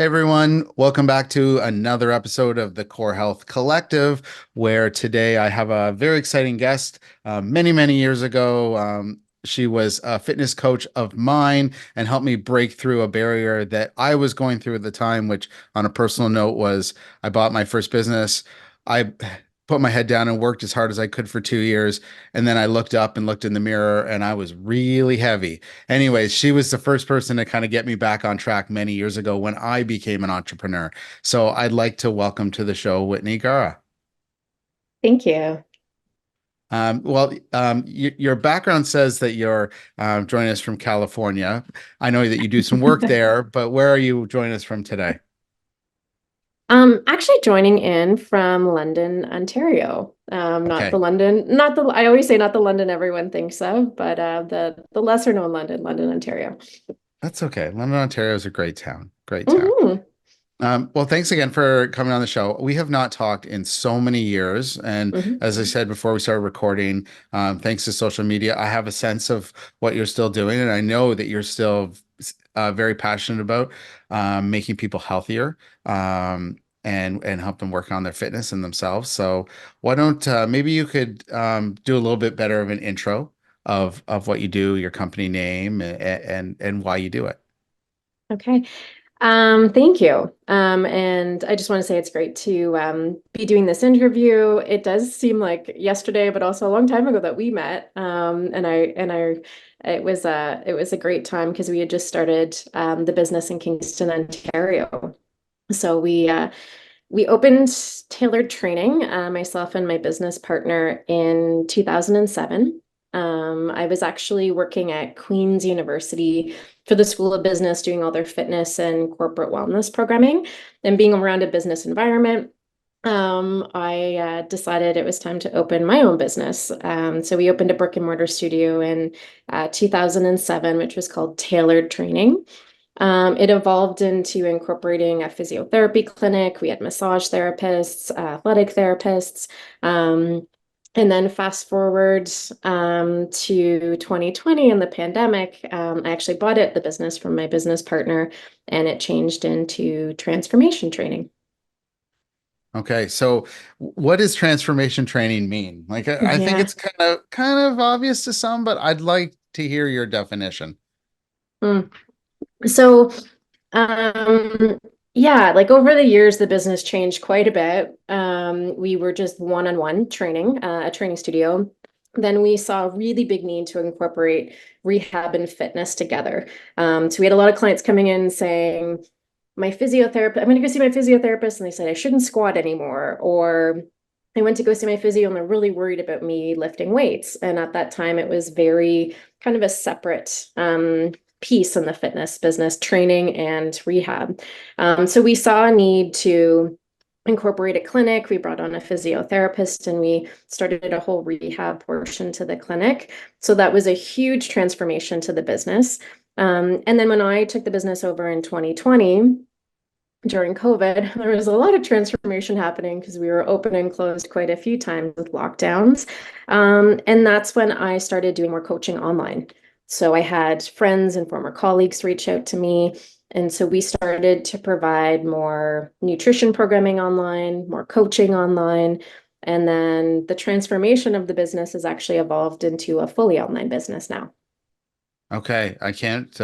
Hey everyone, welcome back to another episode of the Core Health Collective, where today I have a very exciting guest. Many years ago, she was a fitness coach of mine and helped me break through a barrier that I was going through at the time, which on a personal note was I bought my first business. I put my head down and worked as hard as I could for 2 years. And then I looked up and looked in the mirror and I was really heavy. Anyways, she was the first person to kind of get me back on track many years ago when I became an entrepreneur. So I'd like to welcome to the show Whitney Garrah. Thank you. Your background says that you're joining us from California. I know that you do some work there, but where are you joining us from today? Actually joining in from London, Ontario. Not the Okay, London, not the, I always say not the London everyone thinks of, but the lesser known London, London, Ontario. that's okay. London, Ontario is a great town. Great town. Hmm. Well, thanks again for coming on the show. We have not talked in so many years. And Hmm. as I said before we started recording, thanks to social media, I have a sense of what you're still doing. And I know that you're still very passionate about making people healthier and help them work on their fitness and themselves. So why don't maybe you could do a little bit better of an intro of what you do, your company name, and why you do it. Okay. Thank you. And I just want to say it's great to be doing this interview. It does seem like yesterday, but also a long time ago that we met. It was a great time because we had just started the business in Kingston, Ontario. So we opened tailored training, myself and my business partner in 2007. I was actually working at Queen's University for the School of Business, doing all their fitness and corporate wellness programming. And being around a business environment, I decided it was time to open my own business. So we opened a brick and mortar studio in 2007, which was called Tailored Training. It evolved into incorporating a physiotherapy clinic. We had massage therapists, athletic therapists. Um, and then fast forward to 2020 and the pandemic, I actually bought the business from my business partner, and it changed into transformation training. Okay, so what does transformation training mean? Like, I think Yeah. it's kind of obvious to some, but I'd like to hear your definition. Mm. So Um, yeah, like over the years, the business changed quite a bit. We were just one-on-one training, a training studio. Then we saw a really big need to incorporate rehab and fitness together. So we had a lot of clients coming in saying, my physiotherapist, I'm going to go see my physiotherapist, and they said I shouldn't squat anymore. Or I went to go see my physio and they're really worried about me lifting weights. And at that time, it was very kind of a separate piece in the fitness business, training and rehab. So we saw a need to incorporate a clinic. We brought on a physiotherapist and we started a whole rehab portion to the clinic. So that was a huge transformation to the business. And then when I took the business over in 2020, during COVID, there was a lot of transformation happening because we were open and closed quite a few times with lockdowns. And that's when I started doing more coaching online. So I had friends and former colleagues reach out to me. And so we started to provide more nutrition programming online, more coaching online. And then the transformation of the business has actually evolved into a fully online business now. Okay, I can't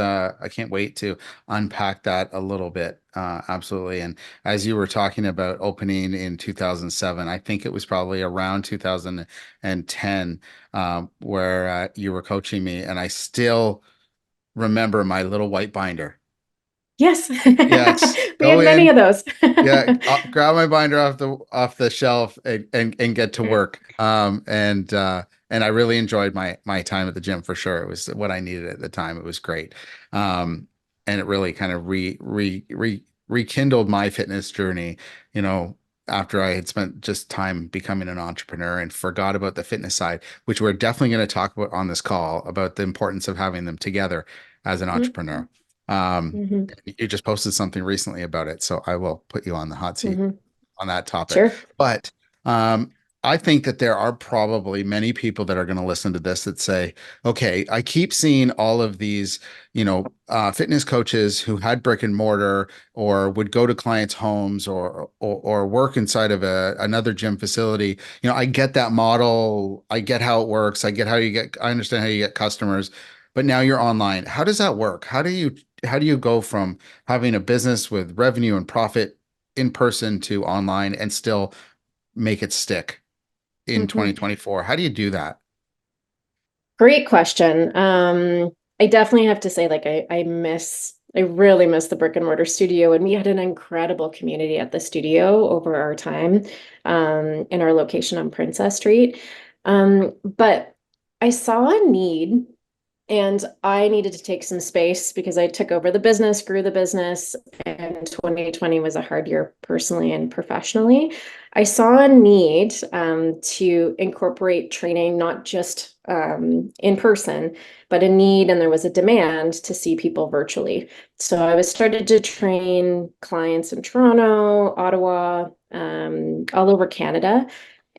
wait to unpack that a little bit. Absolutely. And as you were talking about opening in 2007, I think it was probably around 2010 where you were coaching me, and I still remember my little white binder. Yes, Yes, we go had many in. of those. Yeah, I'll grab my binder off the shelf and get to work. And I really enjoyed my time at the gym for sure. It was what I needed at the time. It was great. And it really kind of rekindled my fitness journey, you know, after I had spent just time becoming an entrepreneur and forgot about the fitness side, which we're definitely going to talk about on this call about the importance of having them together as an entrepreneur. Um, Hmm. you just posted something recently about it, so I will put you on the hot seat Hmm. on that topic. Sure. But I think that there are probably many people that are going to listen to this that say, okay, I keep seeing all of these, fitness coaches who had brick and mortar or would go to clients' homes or work inside of another gym facility. I get that model. I get how it works. I understand how you get customers, but now you're online. How does that work? How do you go from having a business with revenue and profit in person to online and still make it stick in Mhm. 2024? How do you do that? Great question. I definitely have to say, like, I really miss the brick and mortar studio, and we had an incredible community at the studio over our time, in our location on Princess Street. But I saw a need and I needed to take some space because I took over the business, grew the business, and 2020 was a hard year personally and professionally. I saw a need to incorporate training, not just in person, but a need, and there was a demand to see people virtually. So I was started to train clients in Toronto, Ottawa, all over Canada.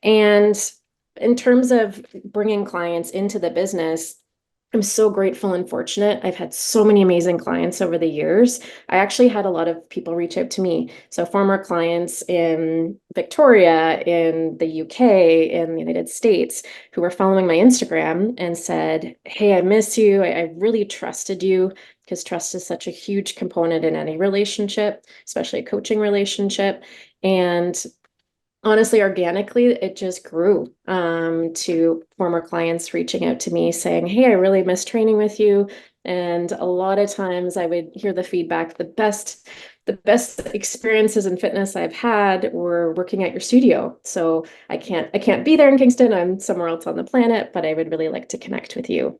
And in terms of bringing clients into the business, I'm so grateful and fortunate. I've had so many amazing clients over the years. I actually had a lot of people reach out to me. So, former clients in Victoria, in the UK, in the United States, who were following my Instagram and said, "Hey, I miss you. I really trusted you," because trust is such a huge component in any relationship, especially a coaching relationship. And honestly, organically, it just grew to former clients reaching out to me saying, "Hey, I really miss training with you." And a lot of times I would hear the feedback, the best experiences in fitness I've had were working at your studio. So I can't be there in Kingston. I'm somewhere else on the planet, but I would really like to connect with you.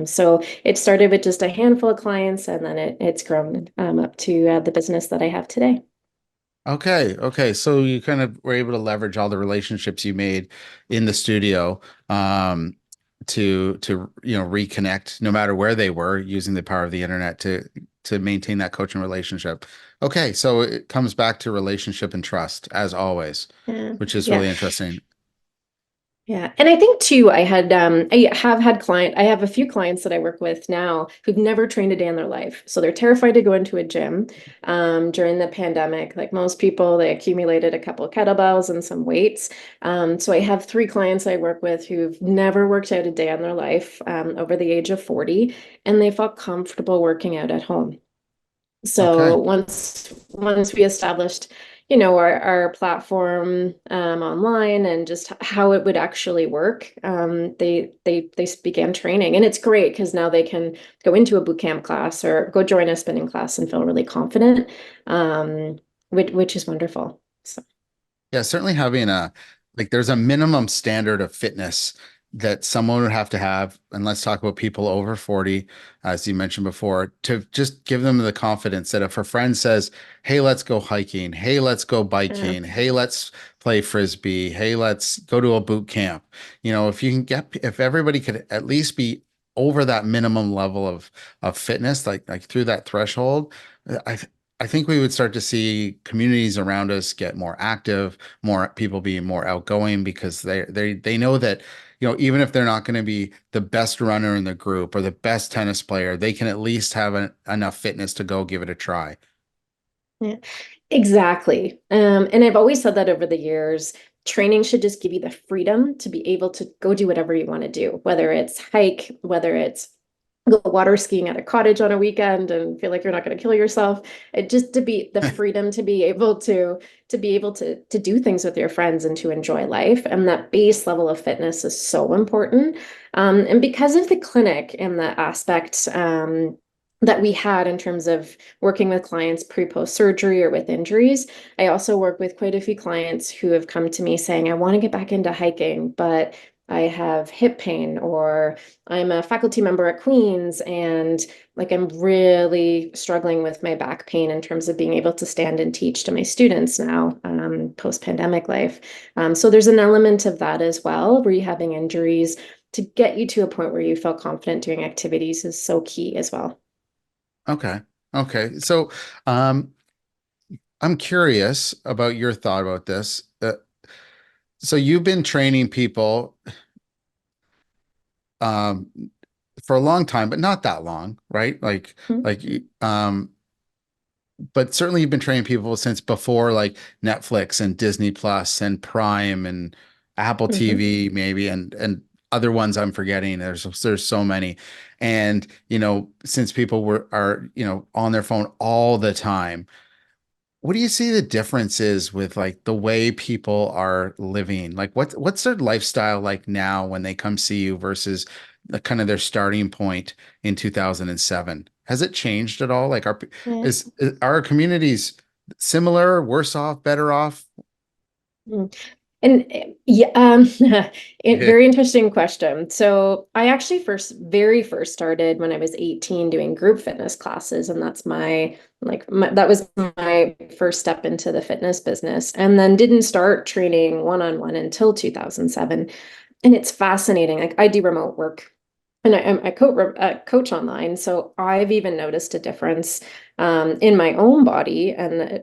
So it started with just a handful of clients, and then it's grown up to the business that I have today. Okay, okay. So you kind of were able to leverage all the relationships you made in the studio, to reconnect no matter where they were using the power of the internet to maintain that coaching relationship. Okay, so it comes back to relationship and trust as always, Yeah. which is Yeah. really interesting. Yeah. And I think too, I have a few clients that I work with now who've never trained a day in their life. So they're terrified to go into a gym. During the pandemic, like most people, they accumulated a couple of kettlebells and some weights. So I have three clients I work with who've never worked out a day in their life, over the age of 40, and they felt comfortable working out at home. So Okay. once we established, our platform online and just how it would actually work, they began training, and it's great because now they can go into a boot camp class or go join a spinning class and feel really confident, which is wonderful. So Yeah, certainly having there's a minimum standard of fitness that someone would have to have, and let's talk about people over 40, as you mentioned before, to just give them the confidence that if a friend says, "Hey, let's go hiking. Hey, let's go yeah, biking. Hey, let's play frisbee. Hey, let's go to a boot camp." If everybody could at least be over that minimum level of fitness, like through that threshold, I I think we would start to see communities around us get more active, more people being more outgoing because they know that, even if they're not going to be the best runner in the group or the best tennis player, they can at least have enough fitness to go give it a try. yeah. Exactly. And I've always said that over the years, training should just give you the freedom to be able to go do whatever you want to do, whether it's hike, whether it's go water skiing at a cottage on a weekend and feel like you're not going to kill yourself. It just to be the freedom to be able to do things with your friends and to enjoy life. And that base level of fitness is so important. And because of the clinic and the aspect that we had in terms of working with clients pre-post surgery or with injuries, I also work with quite a few clients who have come to me saying, "I want to get back into hiking, but I have hip pain," or "I'm a faculty member at Queen's and like I'm really struggling with my back pain in terms of being able to stand and teach to my students now, post-pandemic life." So there's an element of that as well. Rehabbing injuries to get you to a point where you feel confident doing activities is so key as well. Okay. Okay. So, I'm curious about your thought about this. So you've been training people um, for a long time, but not that long, right? Like, but certainly you've been training people since before like Netflix and Disney Plus and Prime and Apple Mhm. TV maybe and other ones I'm forgetting. There's so many. And since people were are, on their phone all the time, what do you see the differences with like the way people are living? Like what's their lifestyle like now when they come see you versus the kind of their starting point in 2007? Has it changed at all? Like Yeah. is our communities similar, worse off, better off? Mm. And yeah, Yeah. very interesting question. So I actually very first started when I was 18 doing group fitness classes, and that's that was my first step into the fitness business, and then didn't start training one-on-one until 2007. And it's fascinating. Like I do remote work and I coach online. So I've even noticed a difference in my own body and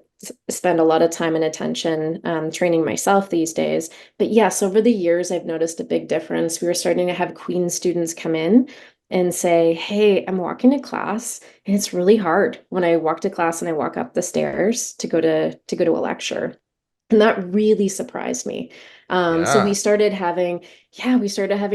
spend a lot of time and attention training myself these days. But yes, over the years, I've noticed a big difference. We were starting to have Queen students come in and say, "Hey, I'm walking to class, and it's really hard when I walk to class and I walk up the stairs to go to a lecture." And that really surprised me. So Yeah. we started having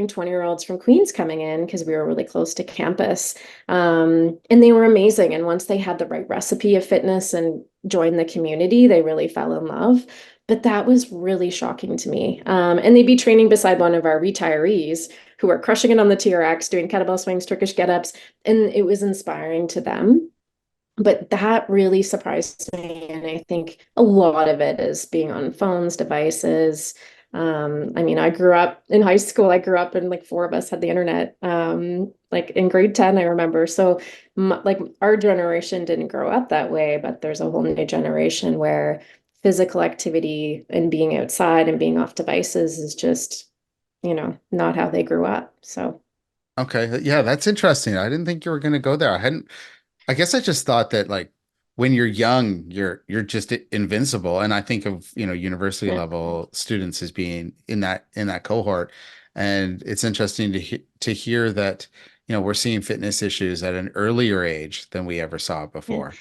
20-year-olds from Queens coming in because we were really close to campus. And they were amazing. And once they had the right recipe of fitness and joined the community, they really fell in love. But that was really shocking to me. And they'd be training beside one of our retirees who are crushing it on the TRX, doing kettlebell swings, Turkish get-ups, and it was inspiring to them. But that really surprised me. And I think a lot of it is being on phones, devices. I mean, I grew up in high school. I grew up and like four of us had the internet, like in grade 10, I remember. So like our generation didn't grow up that way, but there's a whole new generation where physical activity and being outside and being off devices is just, not how they grew up. So Okay. Yeah, that's interesting. I didn't think you were going to go there. I guess I just thought that like when you're young, you're just invincible. And I think of, university yeah. level students as being in that cohort. And it's interesting to hear that, we're seeing fitness issues at an earlier age than we ever saw Yeah. before.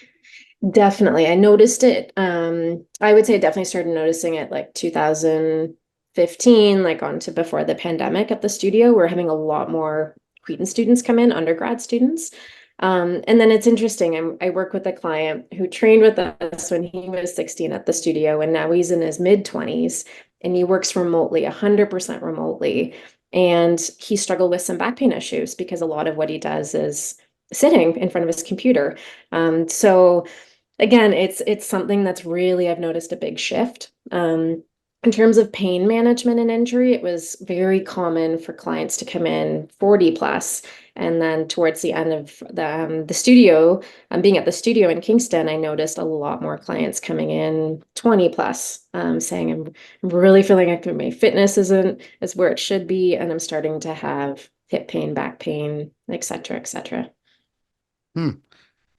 Definitely. I noticed it. I would say I definitely started noticing it like 2015, like on to before the pandemic at the studio. We're having a lot more Wheaton students come in, undergrad students. And then it's interesting. I work with a client who trained with us when he was 16 at the studio, and now he's in his mid 20s and he works remotely, 100% remotely. And he struggled with some back pain issues because a lot of what he does is sitting in front of his computer. So again, it's something that's really I've noticed a big shift. In terms of pain management and injury, it was very common for clients to come in 40 plus, and then towards the end of the studio, being at the studio in Kingston, I noticed a lot more clients coming in 20 plus, saying I'm really feeling like my fitness isn't as where it should be, and I'm starting to have hip pain, back pain, et cetera, et cetera. Hmm.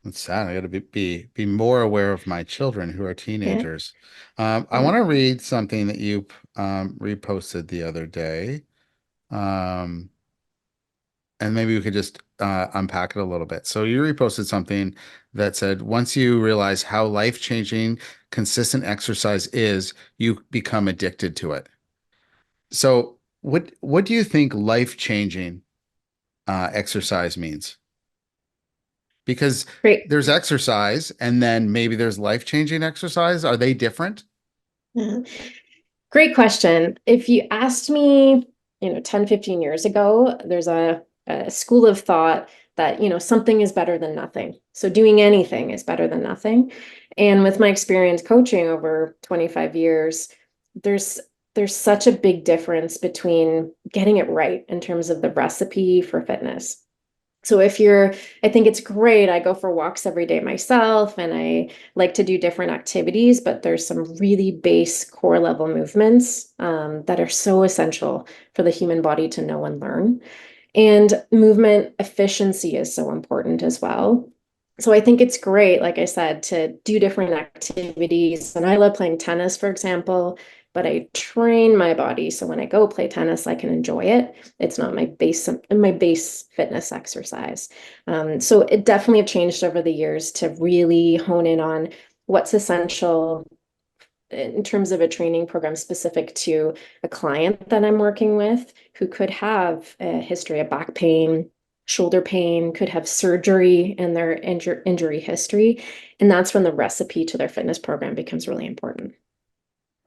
It's sad. I got to be more aware of my children who are Yeah, teenagers. I yeah. want to read something that you reposted the other day. Um, and maybe we could just unpack it a little bit. So you reposted something that said, once you realize how life-changing consistent exercise is, you become addicted to it. So what do you think life-changing exercise means? Because Great. there's exercise and then maybe there's life-changing exercise. Are they different? Yeah. Great question. If you asked me, 10, 15 years ago, there's a school of thought that, something is better than nothing. So doing anything is better than nothing. And with my experience coaching over 25 years, there's there's such a big difference between getting it right in terms of the recipe for fitness. So I think it's great. I go for walks every day myself and I like to do different activities, but there's some really base core level movements that are so essential for the human body to know and learn. And movement efficiency is so important as well. So I think it's great, like I said, to do different activities. And I love playing tennis, for example, but I train my body so when I go play tennis, I can enjoy it. It's not my base fitness exercise. So it definitely have changed over the years to really hone in on what's essential in terms of a training program specific to a client that I'm working with who could have a history of back pain, shoulder pain, could have surgery in their injury history. And that's when the recipe to their fitness program becomes really important.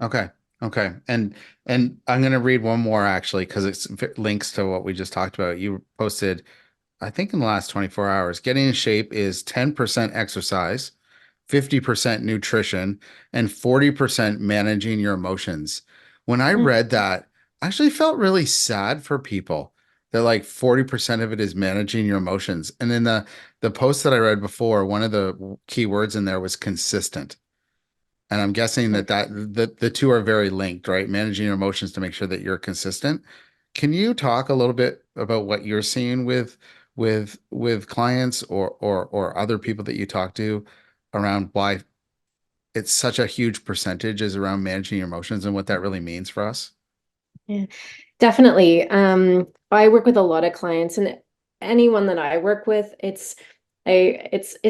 Okay. Okay. And I'm going to read one more actually because it links to what we just talked about. You posted, I think in the last 24 hours, getting in shape is 10% exercise, 50% nutrition, and 40% managing your emotions. When I read that, I actually felt really sad for people that like 40% of it is managing your emotions. And in the post that I read before, one of the key words in there was consistent. And I'm guessing that the two are very linked, right? Managing your emotions to make sure that you're consistent. Can you talk a little bit about what you're seeing with clients or other people that you talk to around why it's such a huge percentage is around managing your emotions and what that really means for us? Yeah, definitely. I work with a lot of clients, and anyone that I work with, it's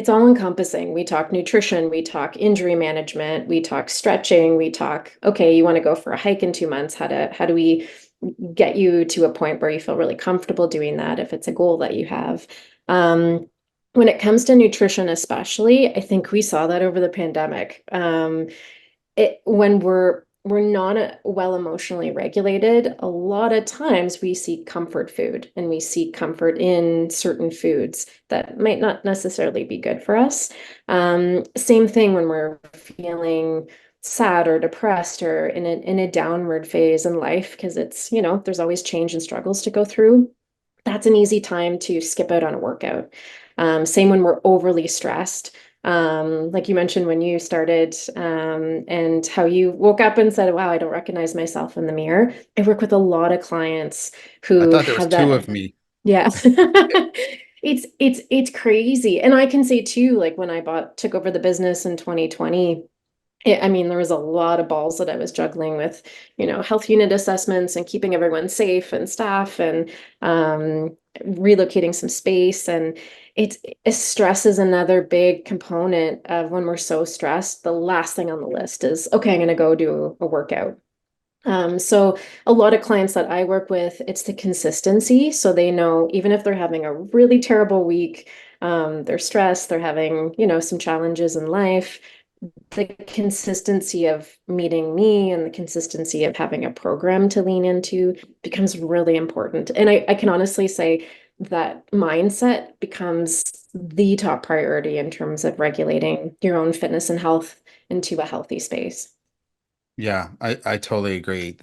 all encompassing. We talk nutrition, we talk injury management, we talk stretching, we talk, okay, you want to go for a hike in 2 months. How do we get you to a point where you feel really comfortable doing that if it's a goal that you have? Um, when it comes to nutrition, especially, I think we saw that over the pandemic. When we're not well emotionally regulated, a lot of times we seek comfort food and we seek comfort in certain foods that might not necessarily be good for us. Same thing when we're feeling sad or depressed or in a downward phase in life, because there's always change and struggles to go through. That's an easy time to skip out on a workout. Same when we're overly stressed. Like you mentioned when you started, and how you woke up and said, wow, I don't recognize myself in the mirror. I work with a lot of clients I who thought there was have two that. of me. Yeah. It's crazy. And I can say too, like when I took over the business in 2020, I mean, there was a lot of balls that I was juggling with, health unit assessments and keeping everyone safe and staff and relocating some space. And stress is another big component of when we're so stressed. The last thing on the list is, okay, I'm going to go do a workout. So a lot of clients that I work with, it's the consistency. So they know even if they're having a really terrible week, they're stressed, they're having, some challenges in life, the consistency of meeting me and the consistency of having a program to lean into becomes really important. And I can honestly say that mindset becomes the top priority in terms of regulating your own fitness and health into a healthy space. Yeah, I totally agree.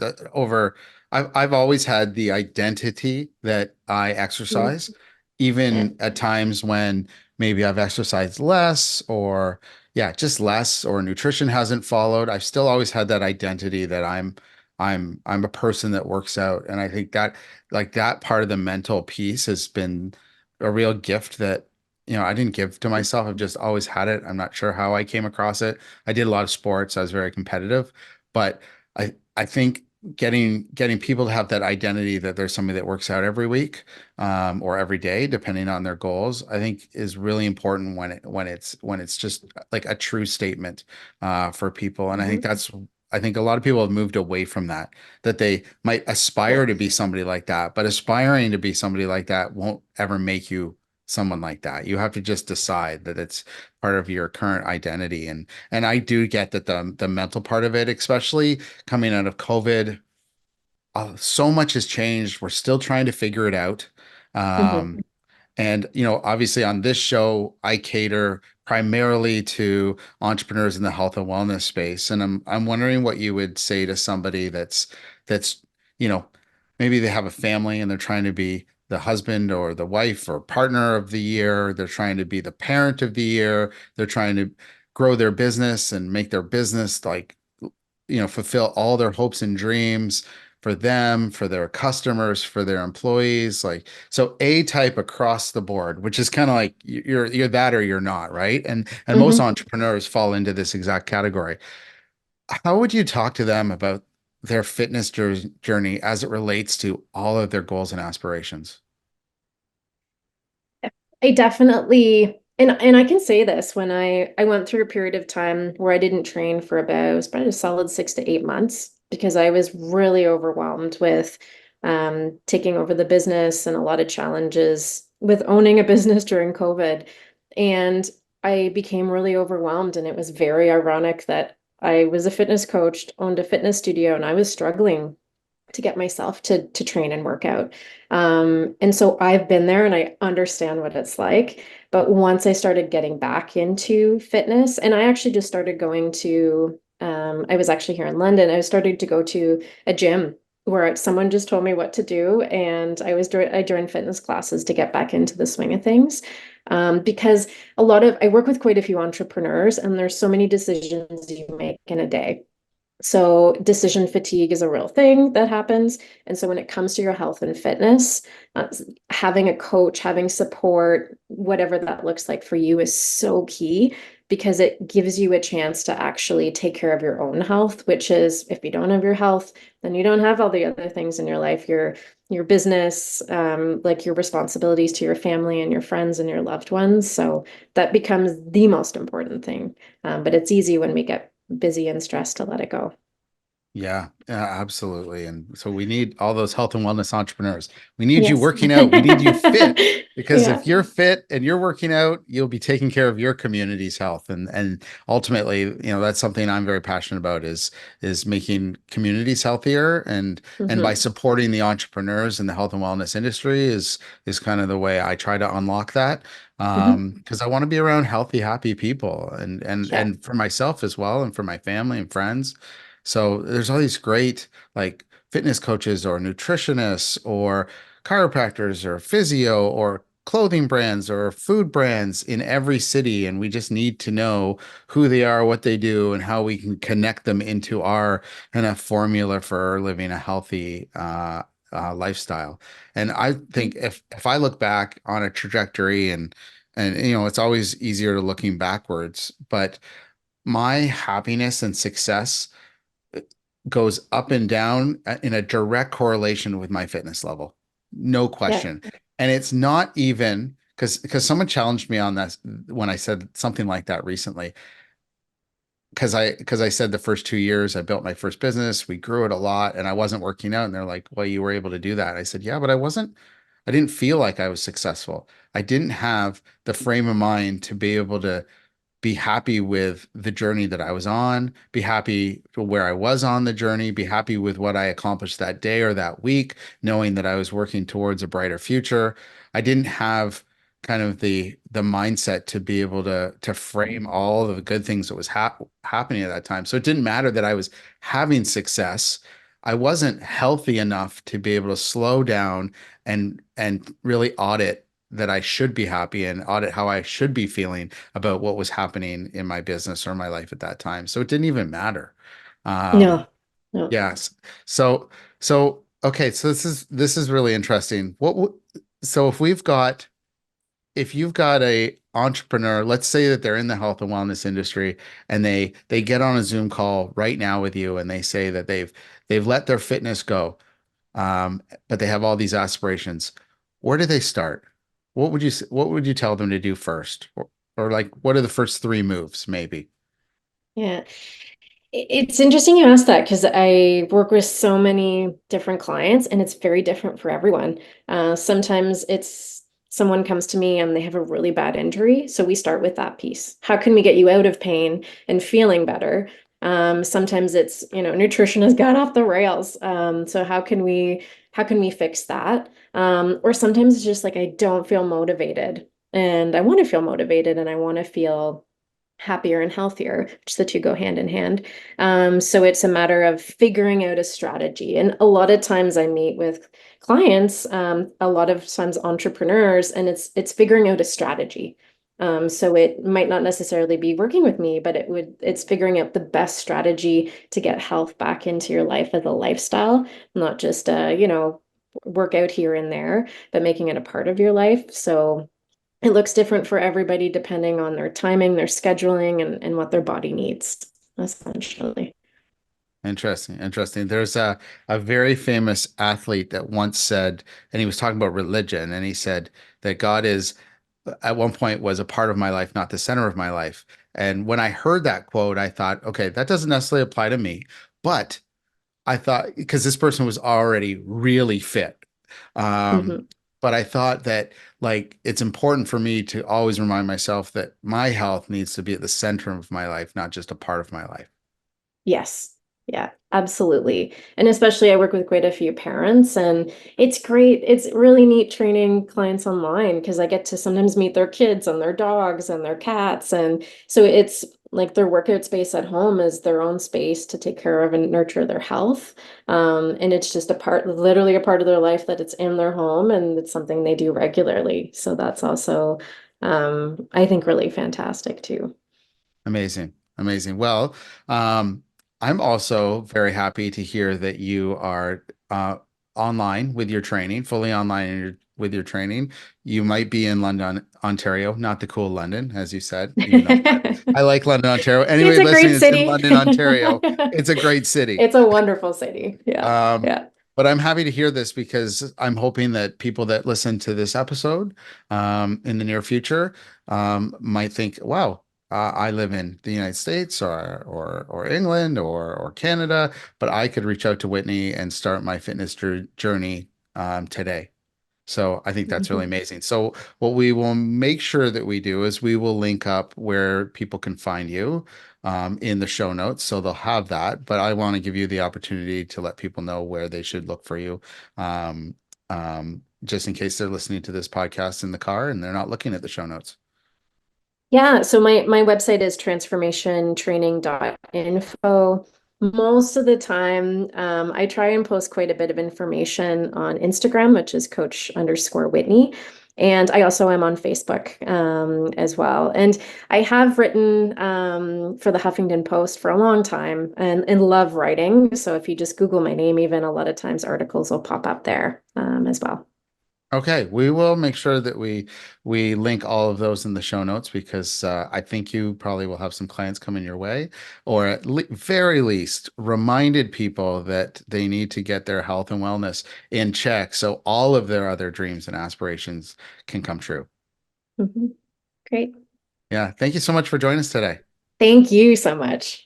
I've always had the identity that I exercise, Yeah. even at times when maybe I've exercised less or yeah, just less or nutrition hasn't followed. I've still always had that identity that I'm a person that works out. And I think that like that part of the mental piece has been a real gift that, I didn't give to myself. I've just always had it. I'm not sure how I came across it. I did a lot of sports. I was very competitive. But I think getting people to have that identity that there's somebody that works out every week or every day, depending on their goals, I think is really important when it's just like a true statement for people. And Mhm. I think a lot of people have moved away from that, that they might aspire to be somebody like that, but aspiring to be somebody like that won't ever make you someone like that. You have to just decide that it's part of your current identity. And I do get that the mental part of it, especially coming out of COVID, so much has changed. We're still trying to figure it out. Mhm. Um, and, obviously on this show, I cater primarily to entrepreneurs in the health and wellness space. And I'm wondering what you would say to somebody that's, you know, maybe they have a family and they're trying to be the husband or the wife or partner of the year. They're trying to be the parent of the year. They're trying to grow their business and make their business like, fulfill all their hopes and dreams for them, for their customers, for their employees. Like, so A type across the board, which is kind of like you're that or you're not, right? And most Mhm. entrepreneurs fall into this exact category. How would you talk to them about their fitness journey as it relates to all of their goals and aspirations? I definitely, and I can say this when I went through a period of time where I didn't train for about, it was probably a solid 6 to 8 months because I was really overwhelmed with taking over the business and a lot of challenges with owning a business during COVID. And I became really overwhelmed, and it was very ironic that I was a fitness coach, owned a fitness studio, and I was struggling to get myself to train and work out. And so I've been there and I understand what it's like. But once I started getting back into fitness, and I actually just started going to, I was actually here in London, I started to go to a gym where someone just told me what to do, and I joined fitness classes to get back into the swing of things. Because I work with quite a few entrepreneurs, and there's so many decisions you make in a day. So decision fatigue is a real thing that happens. And so when it comes to your health and fitness, uh, having a coach, having support, whatever that looks like for you is so key because it gives you a chance to actually take care of your own health, which is if you don't have your health, then you don't have all the other things in your life, your business, like your responsibilities to your family and your friends and your loved ones. So that becomes the most important thing. But it's easy when we get busy and stressed to let it go. Yeah, absolutely. And so we need all those health and wellness entrepreneurs. We need you Yes. working out. We need you fit because Yeah. if you're fit and you're working out, you'll be taking care of your community's health. And ultimately, that's something I'm very passionate about is making communities healthier and by Hmm. supporting the entrepreneurs in the health and wellness industry is kind of the way I try to unlock that. Hmm. Because I want to be around healthy, happy people and and Yeah. and for myself as well and for my family and friends. So there's all these great like fitness coaches or nutritionists or chiropractors or physio or clothing brands or food brands in every city. And we just need to know who they are, what they do, and how we can connect them into our kind of formula for living a healthy lifestyle. And I think if I look back on a trajectory and it's always easier to looking backwards, but my happiness and success goes up and down in a direct correlation with my fitness level. No Yeah. question. And it's not even because someone challenged me on this when I said something like that recently. Because I said the first 2 years I built my first business, we grew it a lot, and I wasn't working out. And they're like, "Well, you were able to do that." I said, "Yeah, but I didn't feel like I was successful. I didn't have the frame of mind to be able to be happy with the journey that I was on, be happy where I was on the journey, be happy with what I accomplished that day or that week, knowing that I was working towards a brighter future. I didn't have kind of the mindset to be able to frame all of the good things that was happening at that time. So it didn't matter that I was having success. I wasn't healthy enough to be able to slow down and really audit that I should be happy and audit how I should be feeling about what was happening in my business or my life at that time. So it didn't even matter. Um, No. No. yes. So okay. So this is really interesting. So if you've got a entrepreneur, let's say that they're in the health and wellness industry and they get on a Zoom call right now with you and they say that they've let their fitness go, but they have all these aspirations. Where do they start? What would you tell them to do first? Or like what are the first three moves, maybe? Yeah. It's interesting you asked that because I work with so many different clients and it's very different for everyone. Sometimes it's someone comes to me and they have a really bad injury. So we start with that piece. How can we get you out of pain and feeling better? Sometimes it's, nutrition has gone off the rails. So how can we fix that? Or sometimes it's just like I don't feel motivated and I want to feel motivated and I want to feel happier and healthier, which the two go hand in hand. So it's a matter of figuring out a strategy. And a lot of times I meet with clients, a lot of times entrepreneurs, and it's figuring out a strategy. So it might not necessarily be working with me, but it's figuring out the best strategy to get health back into your life as a lifestyle, not just work out here and there, but making it a part of your life. So it looks different for everybody depending on their timing, their scheduling, and what their body needs, essentially. Interesting, interesting. There's a very famous athlete that once said, and he was talking about religion, and he said that God is at one point was a part of my life, not the center of my life. And when I heard that quote, I thought, okay, that doesn't necessarily apply to me, but I thought because this person was already really fit. Um, Hmm. but I thought that like it's important for me to always remind myself that my health needs to be at the center of my life, not just a part of my life. Yes. Yeah, absolutely. And especially I work with quite a few parents, and it's great. It's really neat training clients online because I get to sometimes meet their kids and their dogs and their cats. And so it's like their workout space at home is their own space to take care of and nurture their health. And it's just a part, literally a part of their life that it's in their home and it's something they do regularly. So that's also, I think, really fantastic too. Amazing. Amazing. Well, I'm also very happy to hear that you are online with your training, fully online with your training. You might be in London, Ontario, not the cool London, as you said, even though I like London, Ontario. It's Anyway, a great listening, it's in city. London, Ontario. It's a great city. It's a wonderful city. Yeah. Um, Yeah. but I'm happy to hear this because I'm hoping that people that listen to this episode in the near future might think, wow, I live in the United States or England or Canada, but I could reach out to Whitney and start my fitness journey today. So I think that's really Mhm. amazing. So what we will make sure that we do is we will link up where people can find you in the show notes. So they'll have that. But I want to give you the opportunity to let people know where they should look for you, just in case they're listening to this podcast in the car and they're not looking at the show notes. Yeah, so my website is transformationtraining.info. Most of the time, I try and post quite a bit of information on Instagram, which is coach_Whitney. And I also am on Facebook as well. And I have written for the Huffington Post for a long time and love writing. So if you just Google my name, even a lot of times articles will pop up there as well. Okay, we will make sure that we link all of those in the show notes because I think you probably will have some clients coming your way, or at le very least reminded people that they need to get their health and wellness in check so all of their other dreams and aspirations can come true. Mhm. Great. Yeah, thank you so much for joining us today. Thank you so much.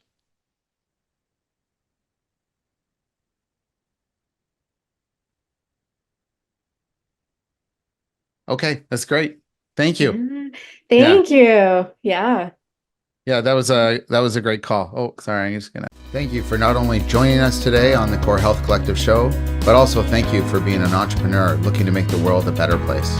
Okay, that's great. Thank you. Yeah. Yeah. Thank you. Yeah. Yeah, that was a great call. Oh, sorry, I'm just gonna thank you for not only joining us today on the Core Health Collective show, but also thank you for being an entrepreneur looking to make the world a better place.